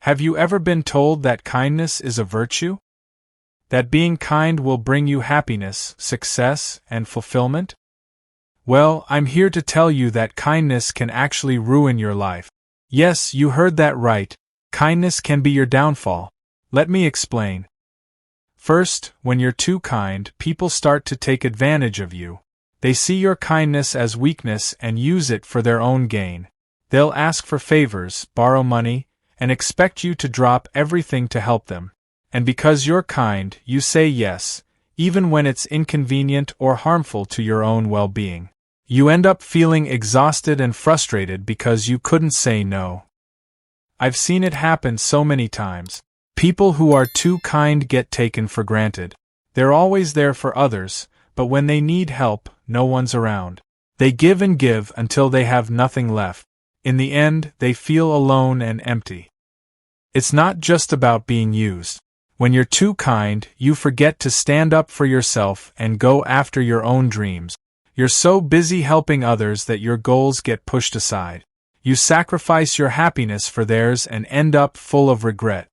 Have you ever been told that kindness is a virtue? That being kind will bring you happiness, success, and fulfillment? Well, I'm here to tell you that kindness can actually ruin your life. Yes, you heard that right. Kindness can be your downfall. Let me explain. First, when you're too kind, people start to take advantage of you. They see your kindness as weakness and use it for their own gain. They'll ask for favors, borrow money, and expect you to drop everything to help them. And because you're kind, you say yes, even when it's inconvenient or harmful to your own well-being. You end up feeling exhausted and frustrated because you couldn't say no. I've seen it happen so many times. People who are too kind get taken for granted. They're always there for others, but when they need help, no one's around. They give and give until they have nothing left. In the end, they feel alone and empty. It's not just about being used. When you're too kind, you forget to stand up for yourself and go after your own dreams. You're so busy helping others that your goals get pushed aside. You sacrifice your happiness for theirs and end up full of regret.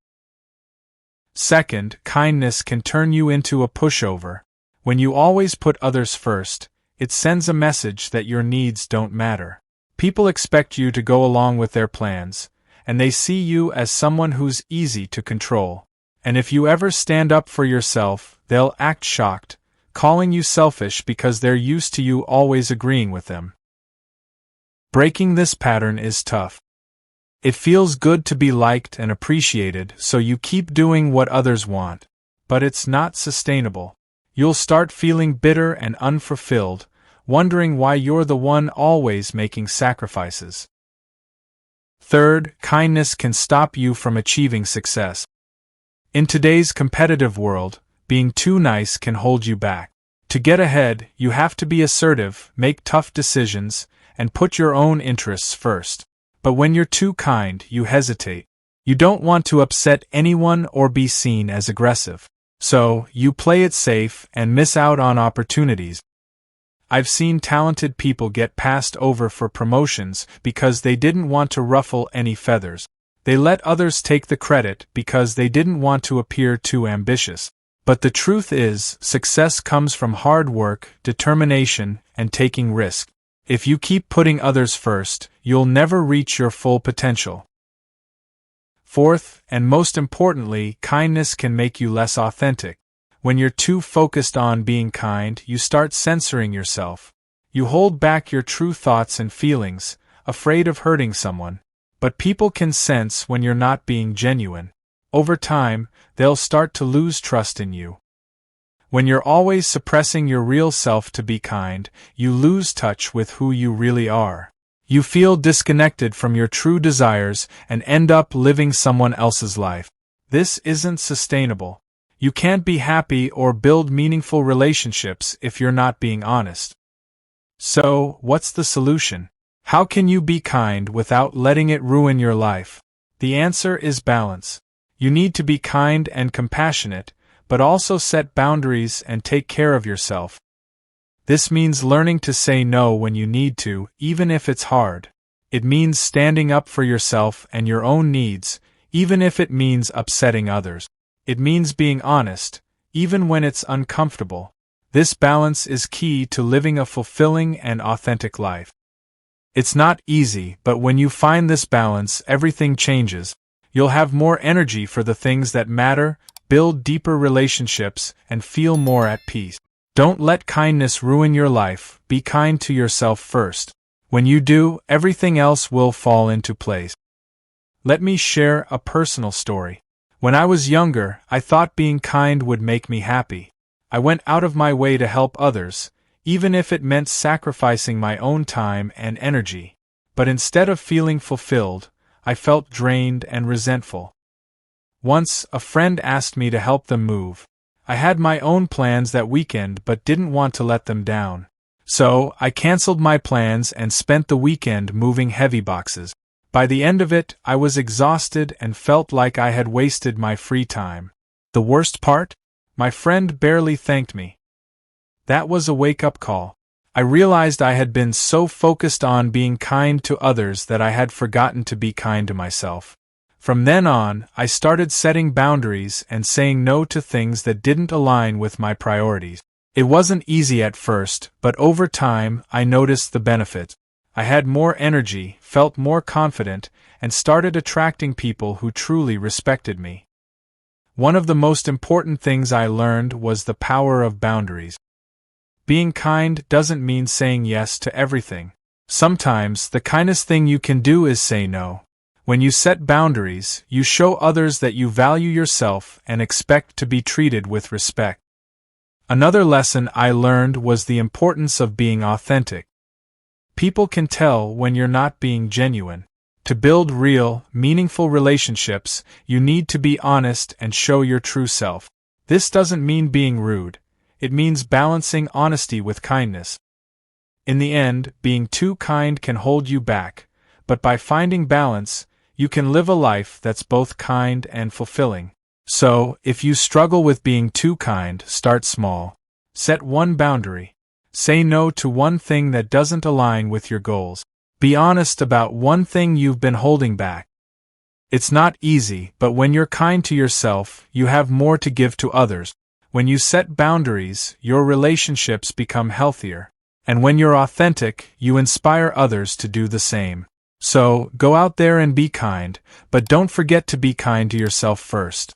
Second, kindness can turn you into a pushover. When you always put others first, it sends a message that your needs don't matter. People expect you to go along with their plans, and they see you as someone who's easy to control. And if you ever stand up for yourself, they'll act shocked, calling you selfish because they're used to you always agreeing with them. Breaking this pattern is tough. It feels good to be liked and appreciated, so you keep doing what others want. But it's not sustainable. You'll start feeling bitter and unfulfilled, wondering why you're the one always making sacrifices. Third, kindness can stop you from achieving success. In today's competitive world, being too nice can hold you back. To get ahead, you have to be assertive, make tough decisions, and put your own interests first. But when you're too kind, you hesitate. You don't want to upset anyone or be seen as aggressive. So, you play it safe and miss out on opportunities. I've seen talented people get passed over for promotions because they didn't want to ruffle any feathers. They let others take the credit because they didn't want to appear too ambitious. But the truth is, success comes from hard work, determination, and taking risks. If you keep putting others first, you'll never reach your full potential. Fourth, and most importantly, kindness can make you less authentic. When you're too focused on being kind, you start censoring yourself. You hold back your true thoughts and feelings, afraid of hurting someone. But people can sense when you're not being genuine. Over time, they'll start to lose trust in you. When you're always suppressing your real self to be kind, you lose touch with who you really are. You feel disconnected from your true desires and end up living someone else's life. This isn't sustainable. You can't be happy or build meaningful relationships if you're not being honest. So, what's the solution? How can you be kind without letting it ruin your life? The answer is balance. You need to be kind and compassionate, but also set boundaries and take care of yourself. This means learning to say no when you need to, even if it's hard. It means standing up for yourself and your own needs, even if it means upsetting others. It means being honest, even when it's uncomfortable. This balance is key to living a fulfilling and authentic life. It's not easy, but when you find this balance, everything changes. You'll have more energy for the things that matter, build deeper relationships, and feel more at peace. Don't let kindness ruin your life. Be kind to yourself first. When you do, everything else will fall into place. Let me share a personal story. When I was younger, I thought being kind would make me happy. I went out of my way to help others, even if it meant sacrificing my own time and energy. But instead of feeling fulfilled, I felt drained and resentful. Once, a friend asked me to help them move. I had my own plans that weekend but didn't want to let them down. So, I canceled my plans and spent the weekend moving heavy boxes. By the end of it, I was exhausted and felt like I had wasted my free time. The worst part? My friend barely thanked me. That was a wake-up call. I realized I had been so focused on being kind to others that I had forgotten to be kind to myself. From then on, I started setting boundaries and saying no to things that didn't align with my priorities. It wasn't easy at first, but over time, I noticed the benefit. I had more energy, felt more confident, and started attracting people who truly respected me. One of the most important things I learned was the power of boundaries. Being kind doesn't mean saying yes to everything. Sometimes, the kindest thing you can do is say no. When you set boundaries, you show others that you value yourself and expect to be treated with respect. Another lesson I learned was the importance of being authentic. People can tell when you're not being genuine. To build real, meaningful relationships, you need to be honest and show your true self. This doesn't mean being rude. It means balancing honesty with kindness. In the end, being too kind can hold you back, but by finding balance, you can live a life that's both kind and fulfilling. So, if you struggle with being too kind, start small. Set one boundary. Say no to one thing that doesn't align with your goals. Be honest about one thing you've been holding back. It's not easy, but when you're kind to yourself, you have more to give to others. When you set boundaries, your relationships become healthier. And when you're authentic, you inspire others to do the same. So, go out there and be kind, but don't forget to be kind to yourself first.